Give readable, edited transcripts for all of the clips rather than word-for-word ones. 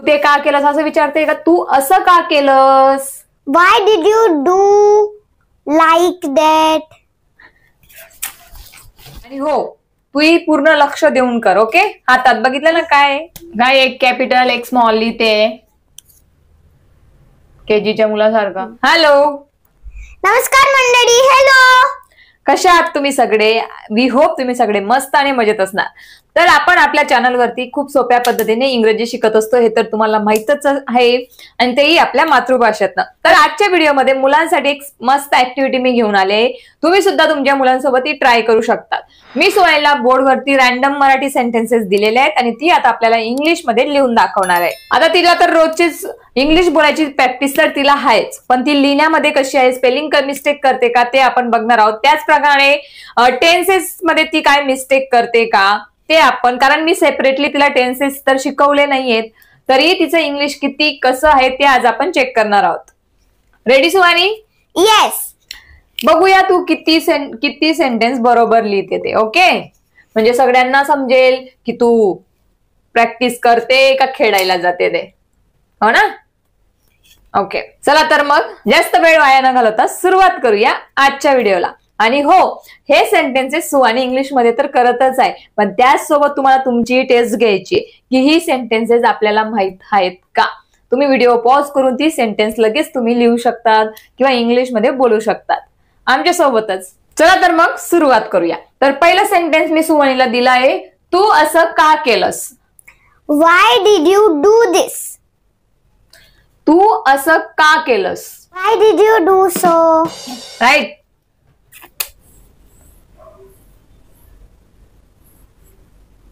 ते का केलंस असं विचारते का तू असं का केलंस. Why did you do like that? आणि हो तूही पूर्ण लक्ष देऊन कर. ओके. हातात बघितलं ना काय काय एक कॅपिटल एक स्मॉल लिहिते केजीच्या मुलासारखं. हॅलो नमस्कार मंडळी. हॅलो. कशा आहात तुम्ही सगळे. वी होप तुम्ही सगळे मस्त आणि मजेत असणार. तर आपण आपल्या चॅनलवरती खूप सोप्या पद्धतीने इंग्रजी शिकत असतो हे तर तुम्हाला माहितच आहे आणि तेही आपल्या मातृभाषेतनं. तर आजच्या व्हिडिओमध्ये मुलांसाठी एक मस्त ऍक्टिव्हिटी मी घेऊन आले. तुम्ही सुद्धा तुमच्या मुलांसोबत ही ट्राय करू शकता. मी सोहेलला बोर्डवरती रॅन्डम मराठी सेंटेन्सेस दिलेले आहेत आणि ती आता आपल्याला इंग्लिशमध्ये लिहून दाखवणार आहे. आता तिला तर रोजचीच इंग्लिश बोलायची प्रॅक्टिस तर तिला आहेच पण ती लिहिण्यामध्ये कशी आहे स्पेलिंग मिस्टेक करते का ते आपण बघणार आहोत. त्याचप्रमाणे टेन्सेस मध्ये ती काय मिस्टेक करते का ते आपण कारण मी सेपरेटली तिला टेन्सेस तर शिकवले नाहीयेत तरी तिचं इंग्लिश किती कसं आहे ते आज आपण चेक करणार आहोत. रेडी सुहानी. येस. बघूया तू किती सेंटेन्स बरोबर लिहिते ते. ओके म्हणजे सगळ्यांना समजेल की तू प्रॅक्टिस करते का खेळायला जाते ते. हो ना. ओके चला तर मग जास्त वेळ वाया न घालवता सुरुवात करूया आजच्या व्हिडिओला. आणि हो हे सेंटेन्सेस सुहानी इंग्लिशमध्ये तर करतच आहे पण त्याचसोबत तुम्हाला तुमची टेस्ट घ्यायची की ही सेंटेन्सेस आपल्याला माहित आहेत का. तुम्ही व्हिडिओ पॉज करून ती सेंटेन्स लगेच तुम्ही लिहू शकतात किंवा इंग्लिशमध्ये बोलू शकतात आमच्या सोबतच. चला तर मग सुरुवात करूया. तर पहिलं सेंटेन्स मी सुहानीला दिला आहे तू असं का केलंस. Why did you do this? तू असं का केलंस. Why did you do so? Right.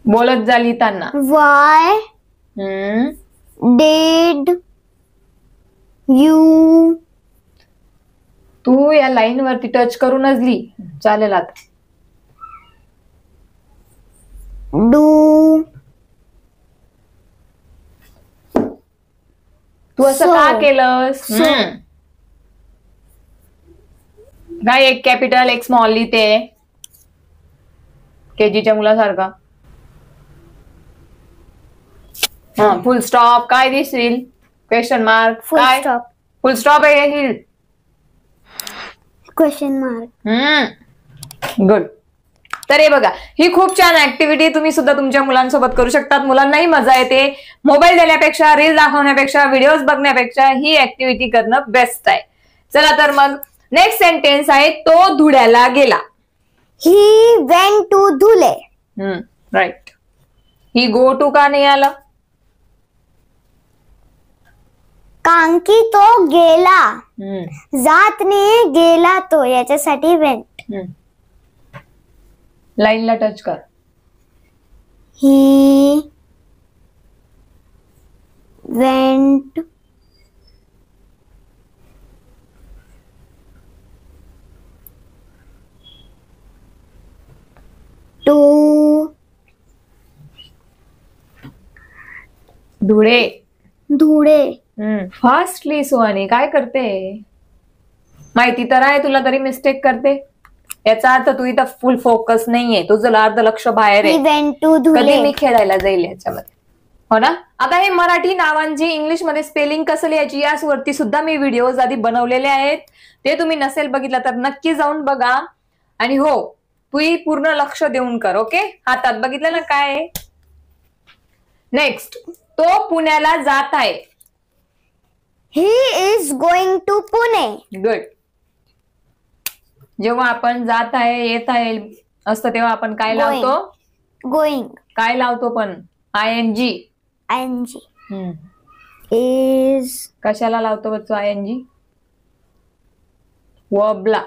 बोलत जा लिहिताना. Why did you तू या लाईन वरती टच करूनच लिही चालेल. आता do तू असं So. का केलंस. काय एक कॅपिटल एक स्मॉल लिहिते केजीच्या मुलासारखा. फुल स्टॉप काय दिसतील क्वेश्चन मार्क full काय stop? फुल स्टॉप आहे. Question mark. गुड. तर हे बघा ही खूप छान ऍक्टिव्हिटी तुम्ही सुद्धा तुमच्या मुलांसोबत करू शकतात. मुलांनाही मजा येते. मोबाईल देण्यापेक्षा रील दाखवण्यापेक्षा व्हिडिओज बघण्यापेक्षा ही ऍक्टिव्हिटी करणं बेस्ट आहे. चला तर मग नेक्स्ट सेंटेन्स आहे तो धुळ्याला गेला. He went to Dhule. Right. He go to का नाही आलं. कारण की तो गेला. जातने गेला तो याच्यासाठी वेंट. लाईनला टच कर. He went to Dhule. Dhule. Fastly Suhani काय करते माहिती तर आहे तुला तरी मिस्टेक करते. याचा अर्थ तू इथं फुल फोकस नाहीये तुझं अर्ध लक्ष बाहेर He आहे. went to कधी धुळे. मी खेळायला जाईल याच्यामध्ये. हो ना. आता हे मराठी नावांची इंग्लिशमध्ये स्पेलिंग कसं लिहायची यावरती सुद्धा मी व्हिडिओज आधी बनवलेले आहेत. ते तुम्ही नसेल बघितलं तर नक्की जाऊन बघा. आणि हो तूही पूर्ण लक्ष देऊन कर. ओके. हातात बघितलं ना काय. नेक्स्ट तो पुण्याला जात आहे. He is going to Pune. Good. जेव्हा आपण जात आहे येत आहे असतं तेव्हा आपण काय Going. लावतो. Going. काय लावतो पण ING. ING. Is कशाला लावतो बच्चो ING. वर्बला.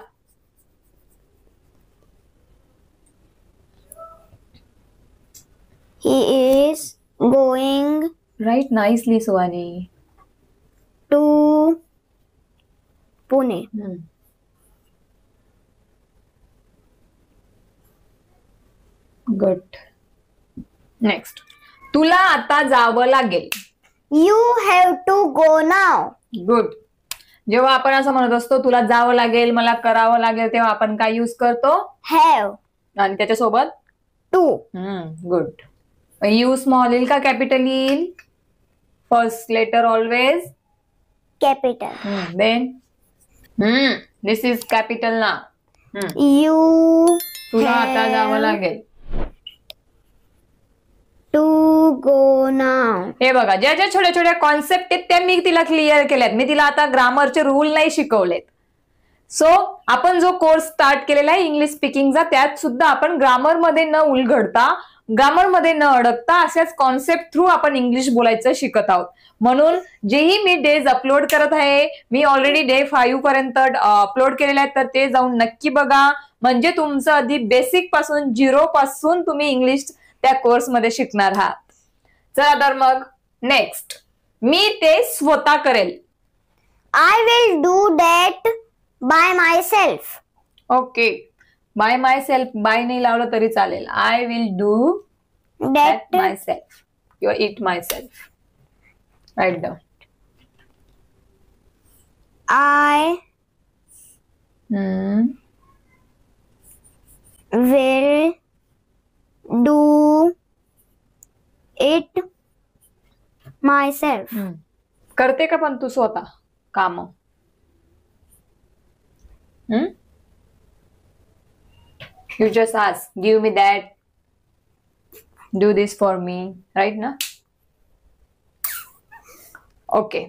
he is going right. Nicely Suhani. to Pune. Good. Next तुला आता जावं लागेल. You have to go now. Good. जेव्हा आपण असं म्हणत असतो तुला जावं लागेल मला करावं लागेल तेव्हा आपण काय यूज करतो. Have आणि त्याच्यासोबत to. गुड. यू स्मॉल येईल का कॅपिटल येईल. First letter always. capital. Then. This is capital ना. You तुला आता have जावं लागेल. to go now. हे बघा, ज्या ज्या छोट्या छोट्या कॉन्सेप्ट आहेत त्या मी तिला क्लिअर केल्यात. मी तिला आता ग्रामरचे रूल नाही शिकवलेत. सो आपण जो कोर्स स्टार्ट केलेला आहे इंग्लिश स्पीकिंगचा, त्यात सुद्धा आपण ग्रामरमध्ये न उलगडता, ग्रामरमध्ये न अडकता अशाच कॉन्सेप्ट थ्रू आपण इंग्लिश बोलायचं शिकत आहोत. म्हणून जेही मी डेज अपलोड करत आहे, मी ऑलरेडी डे 5 पर्यंत अपलोड केलेले आहेत, तर ते जाऊन नक्की बघा. म्हणजे तुमचं आधी बेसिक पासून 0 पासून तुम्ही इंग्लिश त्या कोर्समध्ये शिकणार आहात. चला तर मग नेक्स्ट, मी ते स्वतः करेल. I will do that by myself. Okay, by myself, by नाही लावलं तरी चालेल. I will do That that myself or it myself. Write down. I will do it myself. करते का पण तू स्वतः काम? You just ask, give me that, do this for me, right ना? ओके.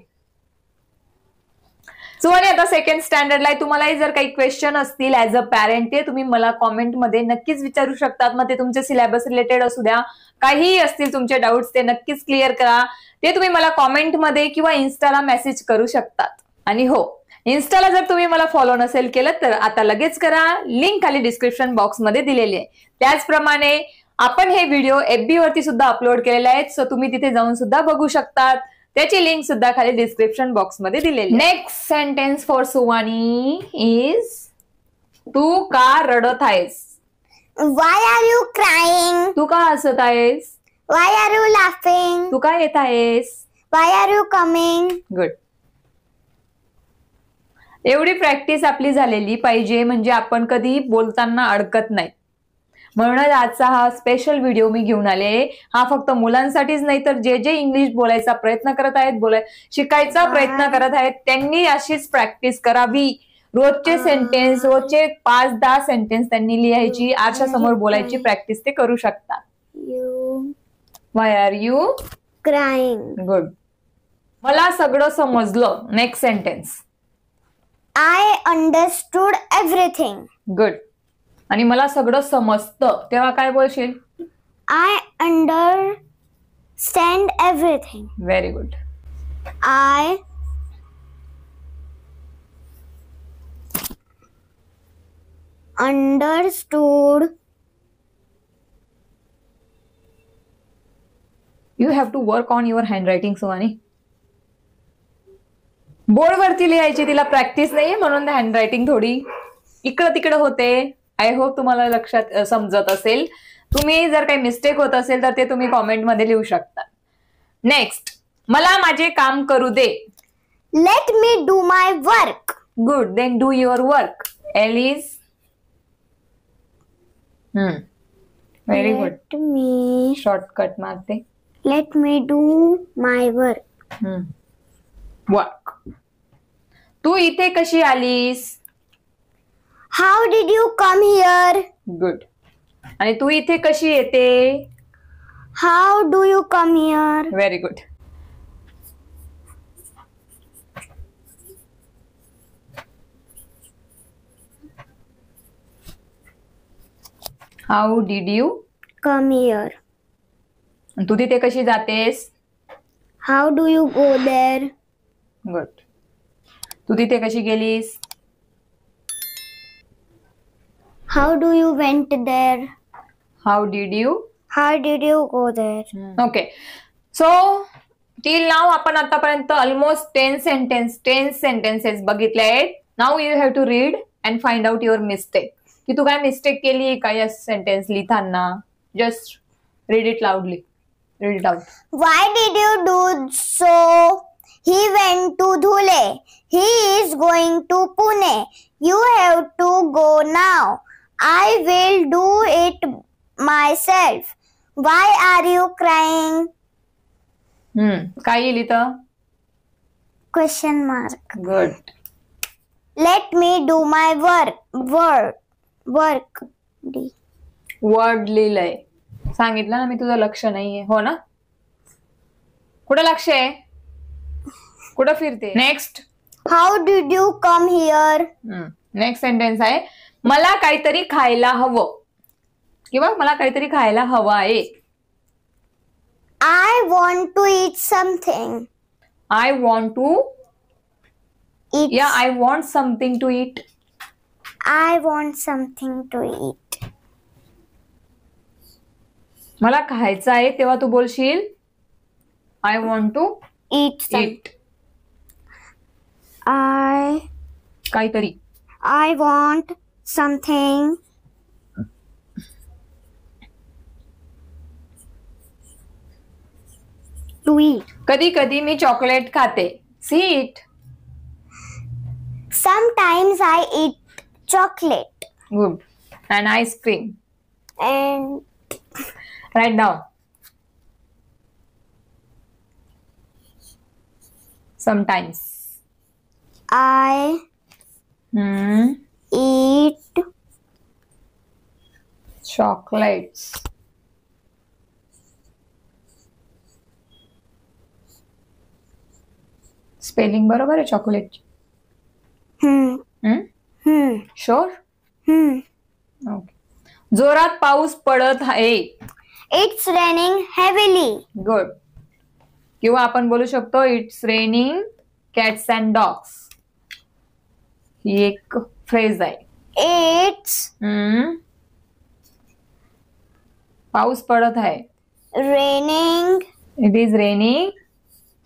सो आणि आता सेकंड स्टँडर्डला आहे. तुम्हालाही जर काही क्वेश्चन असतील ऍज अ पॅरेंट, ते तुम्ही मला कॉमेंटमध्ये नक्कीच विचारू शकतात. मग ते तुमचे सिलेबस रिलेटेड असू द्या, काहीही असतील तुमचे डाऊट्स, ते नक्कीच क्लिअर करा. ते तुम्ही मला कॉमेंटमध्ये किंवा इन्स्टाला मेसेज करू शकतात. आणि हो, इन्स्टाला जर तुम्ही मला फॉलो नसेल केलं तर आता लगेच करा. लिंक खाली डिस्क्रिप्शन बॉक्समध्ये दिलेली आहे. त्याचप्रमाणे आपण हे व्हिडिओ FB वरती सुद्धा अपलोड केलेले आहेत, सो तुम्ही तिथे जाऊन सुद्धा बघू शकतात. त्याची लिंक सुद्धा खाली डिस्क्रिप्शन बॉक्स मध्ये दिलेली. नेक्स्ट सेंटेन्स फॉर सुवानी इज, तू का रडत आहेस? Why are you crying? तू का हसत आहेस? Why are you laughing? तू का येत आहेस? Why are you coming? Good. एवढी प्रॅक्टिस आपली झालेली पाहिजे म्हणजे आपण कधी बोलताना अडकत नाही. म्हणूनच आजचा हा स्पेशल व्हिडिओ मी घेऊन आले. हा फक्त मुलांसाठीच नाही, तर जे जे इंग्लिश बोलायचा प्रयत्न करत आहेत, शिकायचा प्रयत्न करत आहेत, त्यांनी अशीच प्रॅक्टिस करावी. रोजचे सेंटेन्स, रोजचे 5-10 सेंटेन्स त्यांनी लिहायची, आरशासमोर बोलायची प्रॅक्टिस ते करू शकतात. Why are you crying? Good. मला सगळं समजलं. Next sentence. I understood everything. Good. आणि मला सगळं समजतं, तेव्हा काय बोलशील? I understand everything. Very good. I understood. You have to work on your handwriting, सुवानी. बोर्डवरती लिहायची तिला प्रॅक्टिस नाहीये, म्हणून हँडरायटिंग थोडी इकडं तिकडं होते. आय होप तुम्हाला लक्षात समजत असेल. तुम्ही जर काही मिस्टेक होत असेल तर ते तुम्ही कॉमेंटमध्ये लिहू शकता. नेक्स्ट, मला माझे काम करू दे. Let me do my work. Good. Then do your work. Alice. Very good. Let me shortcut मारते. Let me do my work. Work. तू इथे कशी आलीस? How did you come here? Good. आणि तू इथे कशी येते? How do you come here? Very good. How did you Come here. तू तिथे कशी जातेस? How do you go there? Good. तू तिथे कशी गेलीस? How do you went there? How did you. How did you go there? Okay. So till now आपण आतापर्यंत ऑलमोस्ट 10 सेंटेन्सेस बघितले आहेत. Now you have to read and find out your mistake. की तू काय मिस्टेक केली का या सेंटेन्स लिहिताना? Just read it loudly. Read it out. Why did you do so? He went to Dhule. He is going to Pune. You have to go now. I will do it myself. Why are you crying? काय येईल इथं? Question mark. Good. Let me do my work. Word लिहिलंय. सांगितलं ना मी तुझं लक्ष नाहीये, हो ना? कुठं लक्ष आहे? कुठं फिरते? Next. How did you come here? Next sentence आहे, मला काहीतरी खायला हवं किंवा मला काहीतरी खायला हवं आहे. I want to eat something. I want to Eat. Yeah, I want something to eat. I want something to eat. मला खायचं आहे तेव्हा तू बोलशील I want to Eat eat. काहीतरी. I want something to eat. कधी कधी मी चॉकलेट खाते. See it. Sometimes I eat chocolate. Good. And ice cream. And Write down. Sometimes. I eat chocolates. Spelling बरोबर आहे चॉकलेट. शुअर. ओके. जोरात पाऊस पडत आहे. It's raining heavily. गुड. किंवा आपण बोलू शकतो it's raining cats and dogs. ही एक फ्रेज आहे. It's पाऊस पडत आहे. raining it is raining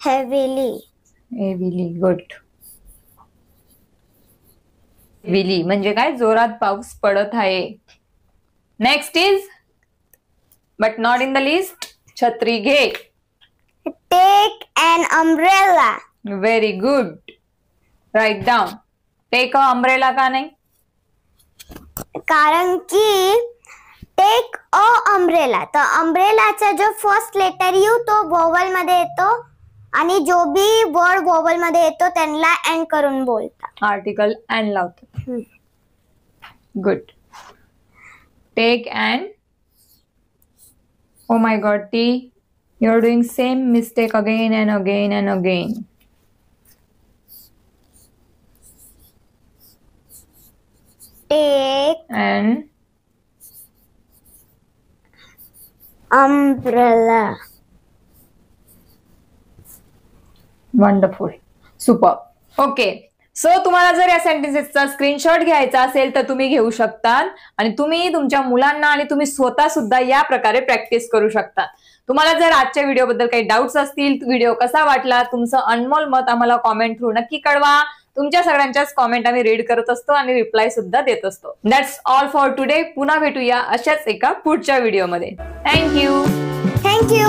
heavily. Heavily. Good. Heavily म्हणजे काय? जोरात पाऊस पडत आहे. Next is but not in the list, छत्री घे. Take an umbrella. Very good. Write down. Take a umbrella का नाही? कारण की टेक अ अम्ब्रेला, तर अम्ब्रेलाचा जो फर्स्ट लेटर यू तो वोवल मध्ये येतो आणि जो बी वर्ड वोवल मध्ये येतो त्यांना एंड करून बोलतात. आर्टिकल अँड लावतात. Good. Take and. Oh my god T, you are doing same mistake again and again and again. Take and umbrella. Wonderful. Super. Okay. So तुम्हाला जर या सेंटेन्सेसचा स्क्रीनशॉट घ्यायचा असेल तर तुम्ही घेऊ शकता आणि तुम्ही तुमच्या मुलांना आणि तुम्ही स्वतः सुद्धा या प्रकारे प्रॅक्टिस करू शकता. तुम्हाला जर आजच्या व्हिडिओबद्दल काही डाऊट्स असतील, व्हिडिओ कसा वाटला, तुमचं अनमोल मत आम्हाला कॉमेंट थ्रू नक्की कळवा. तुमच्या सगळ्यांच्याच कॉमेंट आम्ही रीड करत असतो आणि रिप्लाय सुद्धा देत असतो. That's all for today. पुन्हा भेटूया अशाच एका पुढच्या व्हिडिओमध्ये. थँक्यू. Thank you.